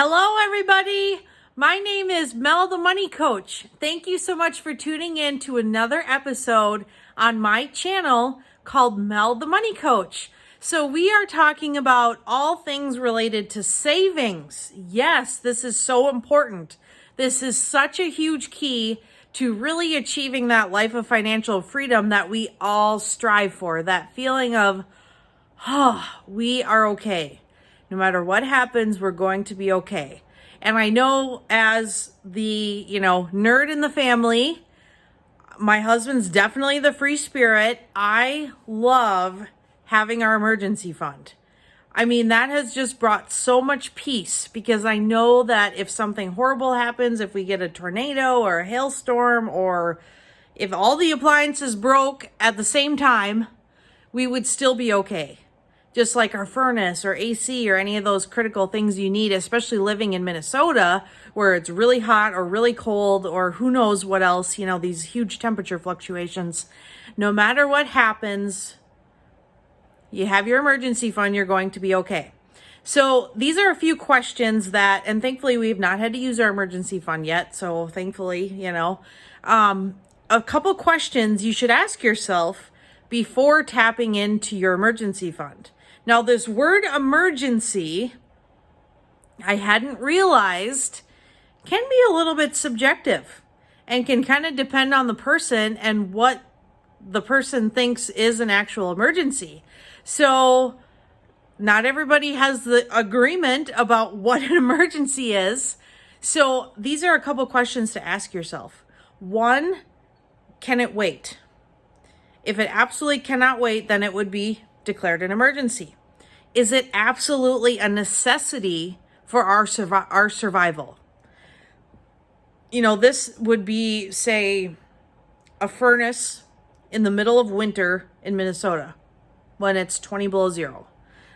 Hello, everybody. My name is Mel the Money Coach. Thank you so much for tuning in to another episode on my channel called Mel the Money Coach. So we are talking about all things related to savings. Yes, this is so important. This is such a huge key to really achieving that life of financial freedom that we all strive for. That feeling of, we are okay. No matter what happens, we're going to be okay. And I know as the, nerd in the family, my husband's definitely the free spirit. I love having our emergency fund. I mean, that has just brought so much peace because I know that if something horrible happens, if we get a tornado or a hailstorm, or if all the appliances broke at the same time, we would still be okay. Just like our furnace or AC or any of those critical things you need, especially living in Minnesota where it's really hot or really cold or who knows what else, these huge temperature fluctuations. No matter what happens, you have your emergency fund, you're going to be okay. So these are a few questions that, and thankfully we've not had to use our emergency fund yet. So thankfully, a couple questions you should ask yourself before tapping into your emergency fund. Now, this word emergency, I hadn't realized, can be a little bit subjective and can kind of depend on the person and what the person thinks is an actual emergency. So not everybody has the agreement about what an emergency is. So these are a couple questions to ask yourself. One, can it wait? If it absolutely cannot wait, then it would be declared an emergency. Is it absolutely a necessity for our survival? This would be, say, a furnace in the middle of winter in Minnesota when it's 20 below zero.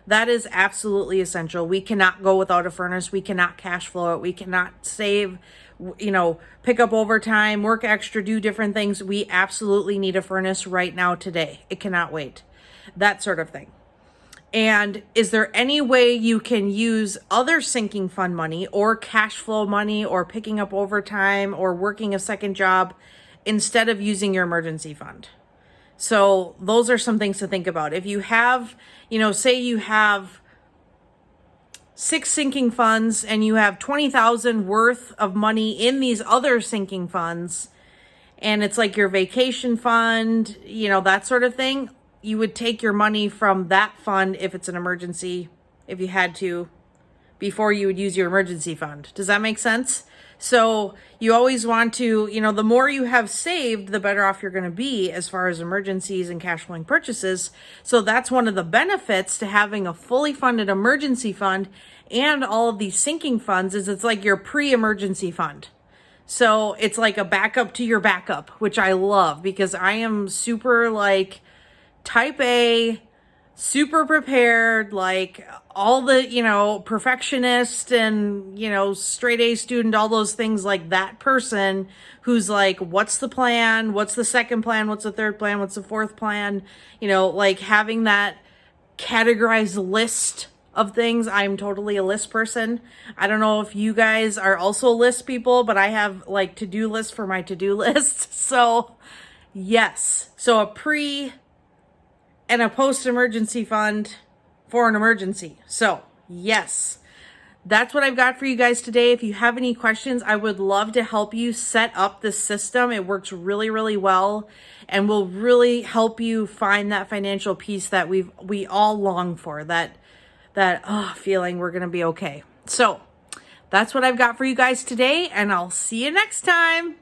That is absolutely essential. We cannot go without a furnace. We cannot cash flow it. We cannot save, pick up overtime, work extra, do different things. We absolutely need a furnace right now today. It cannot wait. That sort of thing. And is there any way you can use other sinking fund money or cash flow money or picking up overtime or working a second job instead of using your emergency fund? So those are some things to think about. If you have, say you have 6 sinking funds and you have $20,000 worth of money in these other sinking funds, and it's like your vacation fund, that sort of thing, you would take your money from that fund if it's an emergency, if you had to, before you would use your emergency fund. Does that make sense? So you always want to, the more you have saved, the better off you're going to be as far as emergencies and cash flowing purchases. So that's one of the benefits to having a fully funded emergency fund and all of these sinking funds is it's like your pre-emergency fund. So it's like a backup to your backup, which I love because I am super type A, super prepared, all the, perfectionist and, straight A student, all those things, like that person who's like, what's the plan? What's the second plan? What's the third plan? What's the fourth plan? Having that categorized list of things. I'm totally a list person. I don't know if you guys are also list people, but I have to-do lists for my to-do list. So yes. So a pre and a post-emergency fund for an emergency. So yes, that's what I've got for you guys today. If you have any questions, I would love to help you set up this system. It works really, really well and will really help you find that financial peace that we all long for, that feeling we're going to be okay. So that's what I've got for you guys today, and I'll see you next time.